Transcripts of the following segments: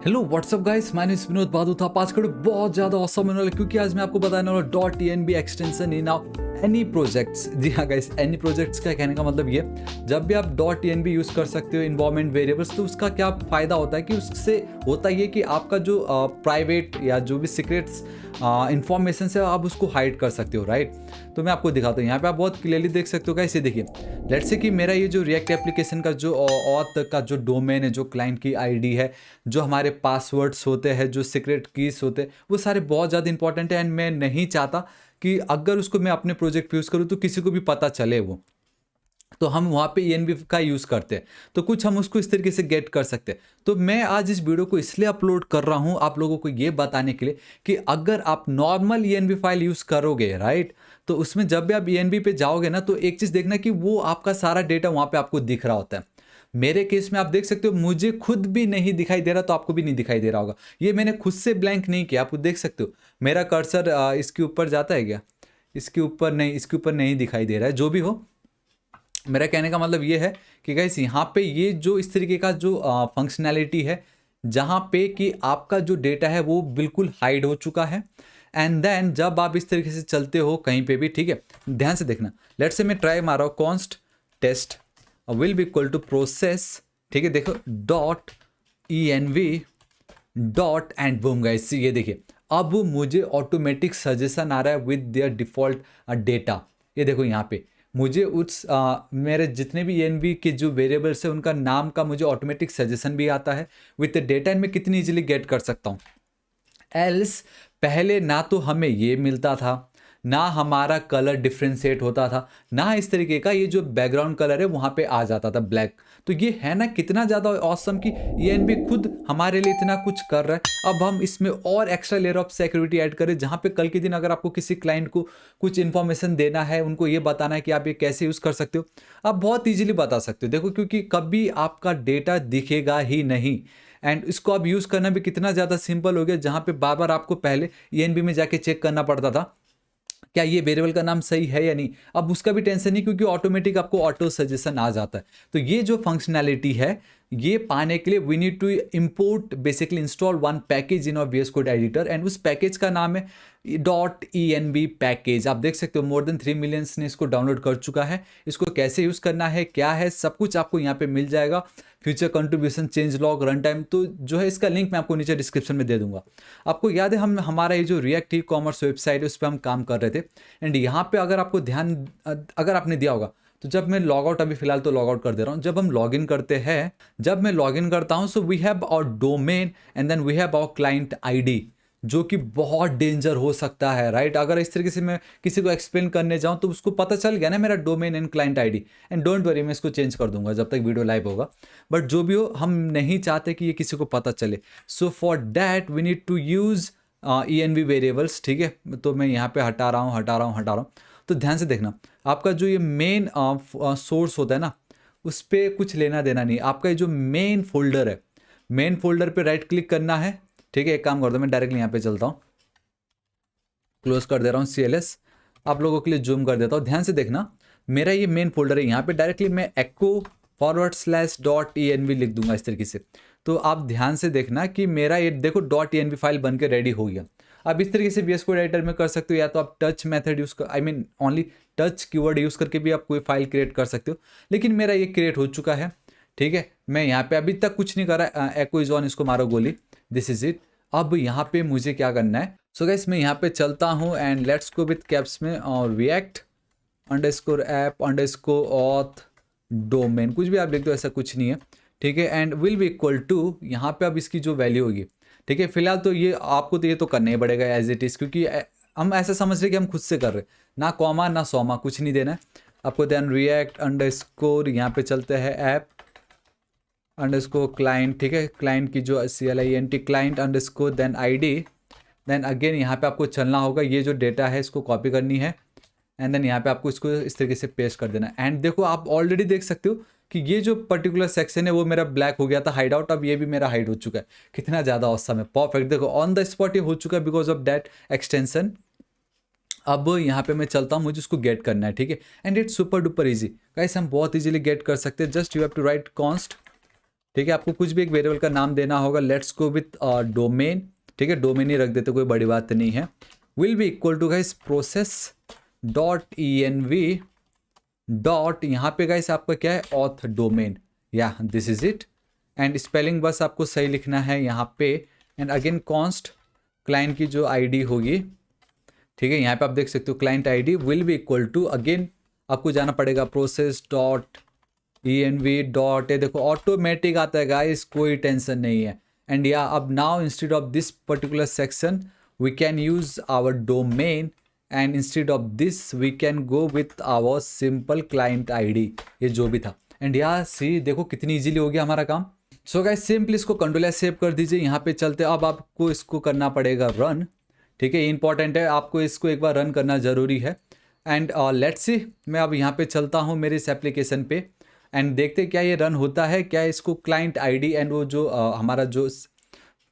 Hello what's up guys, मैंने विनोद बादू था। आज का वीडियो बहुत ज़्यादा औसम होने वाला है क्योंकि आज मैं आपको बताने वाला dot TNB extension in any projects. जी हाँ गाइस, एनी प्रोजेक्ट्स का कहने का मतलब ये, जब भी आप डॉट टीएनबी यूज़ कर सकते हो इन्वायरमेंट वेरिएबल्स, तो उसका क्या फ़ायदा होता है कि उससे होता ये कि आपका जो प्राइवेट या जो भी सीक्रेट्स इंफॉर्मेशन से आप उसको हाइड कर सकते हो, राइट। तो मैं आपको दिखाता हूँ, यहाँ पे आप बहुत क्लियरली देख सकते हो गाइस। ये देखिए, लेट्स से कि मेरा ये जो रिएक्ट एप्लीकेशन का जो ऑथ का जो डोमेन है, जो क्लाइंट की आईडी है, जो हमारे पासवर्ड्स होते हैं, जो सीक्रेट कीज होते हैं, वो सारे बहुत ज़्यादा इंपॉर्टेंट है। एंड मैं नहीं चाहता कि अगर उसको मैं अपने प्रोजेक्ट पे यूज़ करूँ तो किसी को भी पता चले वो। तो हम वहाँ पे ईएनवी का यूज़ करते हैं, तो कुछ हम उसको इस तरीके से गेट कर सकते हैं। तो मैं आज इस वीडियो को इसलिए अपलोड कर रहा हूँ आप लोगों को ये बताने के लिए कि अगर आप नॉर्मल ईएनवी फाइल यूज़ करोगे, राइट, तो उसमें जब भी आप ईएनवी पे जाओगे ना, तो एक चीज़ देखना कि वो आपका सारा डेटा वहाँ पे आपको दिख रहा होता है। मेरे केस में आप देख सकते हो, मुझे खुद भी नहीं दिखाई दे रहा, तो आपको भी नहीं दिखाई दे रहा होगा। ये मैंने खुद से ब्लैंक नहीं किया, आप देख सकते हो। मेरा कर्सर इसके ऊपर जाता है क्या? इसके ऊपर नहीं, इसके ऊपर नहीं दिखाई दे रहा है। जो भी हो, मेरा कहने का मतलब ये है कि गाइस, यहाँ पे ये जो इस तरीके का जो फंक्शनैलिटी है, जहाँ पे कि आपका जो डेटा है वो बिल्कुल हाइड हो चुका है। एंड देन जब आप इस तरीके से चलते हो कहीं पे भी, ठीक है, ध्यान से देखना। लेट्स से मैं ट्राई मार रहा हूँ, const test will be equal to process, ठीक है, देखो dot E N V dot and boom guys, ये देखिए अब मुझे ऑटोमेटिक सजेशन आ रहा है विद देयर डिफॉल्ट डेटा। ये देखो यहाँ पे मुझे उस मेरे जितने भी एनवी के जो वेरिएबल्स है उनका नाम का मुझे ऑटोमेटिक सजेशन भी आता है विद डेटा, एंड मैं कितनी इजीली गेट कर सकता हूँ। एल्स पहले ना तो हमें ये मिलता था, ना हमारा कलर डिफ्रेंशिएट होता था, ना इस तरीके का ये जो बैकग्राउंड कलर है वहाँ पे आ जाता था ब्लैक। तो ये है ना कितना ज़्यादा ऑसम कि ईएनबी खुद हमारे लिए इतना कुछ कर रहा है। अब हम इसमें और extra layer of security add करें, जहाँ पे कल के दिन अगर आपको किसी क्लाइंट को कुछ इन्फॉर्मेशन देना है, उनको ये बताना है कि आप ये कैसे यूज़ कर सकते हो, आप बहुत ईजिली बता सकते हो। देखो, क्योंकि कभी आपका डेटा दिखेगा ही नहीं, एंड इसको अब यूज़ करना भी कितना ज़्यादा सिंपल हो गया, जहाँ पे बार बार आपको पहले ईएनबी में जाके चेक करना पड़ता था क्या ये वेरिएबल का नाम सही है या नहीं। अब उसका भी टेंशन नहीं, क्योंकि ऑटोमेटिक आपको ऑटो सजेशन आ जाता है। तो ये जो फंक्शनैलिटी है, ये पाने के लिए we need to import, basically install one package in our VS code editor, and उस पैकेज का नाम है डॉट ENB पैकेज। आप देख सकते हो मोर देन 3 मिलियंस ने इसको डाउनलोड कर चुका है। इसको कैसे यूज़ करना है, क्या है, सब कुछ आपको यहाँ पे मिल जाएगा। Future contribution, change log, run time, तो जो है इसका लिंक मैं आपको नीचे डिस्क्रिप्शन में दे दूंगा। आपको याद है हम हमारा ये जो रिएक्ट ई कॉमर्स वेबसाइट है उस पर हम काम कर रहे थे। एंड यहाँ पे अगर आपको ध्यान, अगर आपने दिया होगा, तो जब मैं लॉग आउट, अभी फिलहाल तो लॉग आउट कर दे रहा हूँ, जब हम लॉग इन करते हैं, जब मैं लॉग इन करता हूँ, so we have our domain and then we have our client ID, जो कि बहुत डेंजर हो सकता है, राइट। अगर इस तरीके से मैं किसी को एक्सप्लेन करने जाऊँ तो उसको पता चल गया ना मेरा domain and client ID. And don't worry, मैं इसको चेंज कर दूंगा जब तक वीडियो लाइव होगा। बट जो भी हो, हम नहीं चाहते कि ये किसी को पता चले। So for that we need to use ENV variables, ठीक है। तो मैं यहाँ पे हटा रहा हूँ, हटा रहा हूँ, हटा रहा हूँ। तो ध्यान से देखना, आपका जो ये मेन सोर्स होता है ना, उस पर कुछ लेना देना नहीं। आपका ये जो मेन फोल्डर है, मेन फोल्डर पे राइट क्लिक करना है, ठीक है। एक काम कर दो, मैं डायरेक्टली यहाँ पे चलता हूँ, क्लोज कर दे रहा हूँ CLS। आप लोगों के लिए जूम कर देता हूँ, ध्यान से देखना। मेरा ये मेन फोल्डर है, यहाँ पे डायरेक्टली मैं echo /.env लिख दूंगा इस तरीके से। तो आप ध्यान से देखना कि मेरा ये देखो डॉट ENV फाइल बन के रेडी हो गया। अब इस तरीके से VS कोड एडिटर में कर सकते हो, या तो आप टच मेथड यूज़ कर, I mean only touch keyword use करके भी आप कोई फाइल क्रिएट कर सकते हो। लेकिन मेरा ये क्रिएट हो चुका है, ठीक है। मैं यहाँ पे अभी तक कुछ नहीं कर रहा, एको इज ऑन, इसको मारो गोली, दिस इज इट। अब यहाँ पे मुझे क्या करना है, सो गाइस मैं यहाँ पे चलता हूँ and let's go with caps में, और रिएक्ट _app _auth डोमेन, कुछ भी आप लिख दो, ऐसा कुछ नहीं है, ठीक है। And will be equal to, यहाँ पे अब इसकी जो वैल्यू होगी, ठीक है। फिलहाल तो ये आपको तो ये तो करना ही पड़ेगा एज इट इज़, क्योंकि हम ऐसा समझ रहे हैं कि हम खुद से कर रहे हैं, ना कॉमा ना सॉमा, कुछ नहीं देना है आपको। देन रिएक्ट यहाँ पे चलते हैं ऐप _client, ठीक है। क्लाइंट की जो CLINT client _ then ID, then again यहाँ पे आपको चलना होगा, ये जो डेटा है इसको कॉपी करनी है, एंड देन यहाँ पे आपको इसको इस तरीके से पेस्ट कर देना। एंड देखो, आप ऑलरेडी देख सकते हो कि ये जो पर्टिकुलर सेक्शन है वो मेरा ब्लैक हो गया था, हाइड आउट, अब ये भी मेरा हाइड हो चुका है। कितना ज़्यादा औसम है, परफेक्ट। देखो ऑन द स्पॉट ये हो चुका है बिकॉज ऑफ दैट एक्सटेंशन। अब यहाँ पे मैं चलता हूँ, मुझे उसको गेट करना है, ठीक है। And its super duper easy guys, हम बहुत इजीली गेट कर सकते हैं। Just you have to write const ठीक है, आपको कुछ भी एक वेरिएबल का नाम देना होगा। लेट्स गो विथ डोमेन, ठीक है, डोमेन ही रख देते, कोई बड़ी बात नहीं है। Will be equal to guys process dot env dot, यहाँ पे गाइस आपका क्या है, ऑथ डोमेन, या this is it. And spelling बस आपको सही लिखना है यहाँ पे। एंड अगेन कॉन्स्ट क्लाइंट की जो आईडी होगी, ठीक है, यहाँ पे आप देख सकते हो client ID will be equal to, again आपको जाना पड़ेगा प्रोसेस डॉट env डॉट, ये देखो ऑटोमेटिक आता है गाइस, कोई टेंशन नहीं है। एंड या अब now instead of this particular section we can use our domain, and instead of this we can go with our simple client ID, ये जो भी था। एंड या सी देखो कितनी इजीली हो गया हमारा काम। सो गाइस सिंपली इसको कंट्रोल एस सेव कर दीजिए। यहाँ पे चलते, अब आपको इसको करना पड़ेगा रन, ठीक है, इंपॉर्टेंट है, आपको इसको एक बार रन करना ज़रूरी है। एंड लेट्स सी, मैं अब यहाँ पे चलता हूँ मेरे इस एप्लीकेशन पे, एंड देखते क्या ये रन होता है, क्या इसको क्लाइंट आईडी एंड वो जो हमारा जो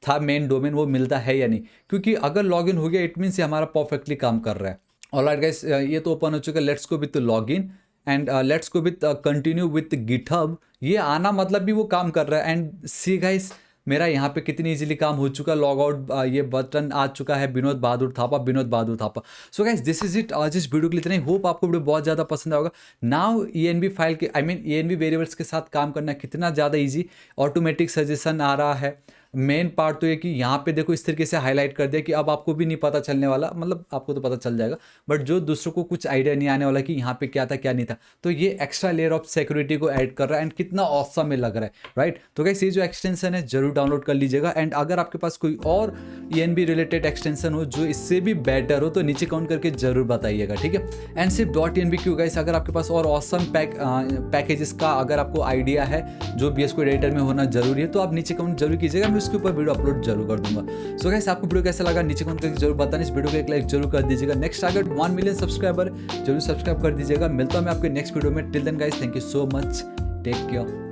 था मेन डोमेन वो मिलता है या नहीं। क्योंकि अगर लॉगिन हो गया इट मीन्स ये हमारा परफेक्टली काम कर रहा है। ऑलराइट गाइस, ये तो ओपन हो चुका है। Let's go with login and let's go with continue with GitHub. ये आना मतलब भी वो काम कर रहा है। एंड सी गाइस, मेरा यहाँ पे कितनी इजीली काम हो चुका, लॉग आउट ये बटन आ चुका है, Vinod Bahadur Thapa, Vinod Bahadur Thapa. So guys this is it, आज इस वीडियो के लिए इतना ही। होप आपको वीडियो बहुत ज़्यादा पसंद आएगा। नाउ env फाइल के env वेरिएबल्स के साथ काम करना कितना ज़्यादा इजी, ऑटोमेटिक सजेशन आ रहा है। मेन पार्ट तो ये कि यहाँ पे देखो इस तरीके से हाईलाइट कर दिया कि अब आपको भी नहीं पता चलने वाला, मतलब आपको तो पता चल जाएगा बट जो दूसरों को कुछ आइडिया नहीं आने वाला कि यहाँ पे क्या था क्या नहीं था। तो ये एक्स्ट्रा लेयर ऑफ सिक्योरिटी को ऐड कर रहा है एंड कितना ऑसम में लग रहा है, राइट। तो गाइस ये जो एक्सटेंशन है जरूर डाउनलोड कर लीजिएगा। एंड अगर आपके पास कोई और env रिलेटेड एक्सटेंशन हो जो इससे भी बेटर हो तो नीचे कमेंट करके जरूर बताइएगा, ठीक है। एंड सिर्फ .env क्यों गाइस, अगर आपके पास और ऑसम पैकेजेस का अगर आपको आइडिया है जो VS Code एडिटर में होना जरूरी है तो आप नीचे कमेंट जरूर कीजिएगा, मैं उसके ऊपर वीडियो अपलोड जरूर कर दूंगा। सो गाइस आपको वीडियो कैसा लगा नीचे कमेंट करके जरूर बताना। इस वीडियो को एक लाइक जरूर कर दीजिएगा। नेक्स्ट टारगेट 1 मिलियन सब्सक्राइबर, जरूर सब्सक्राइब कर दीजिएगा। मिलता हूं मैं आपके नेक्स्ट वीडियो में। Till then guys, thank you so much, take care.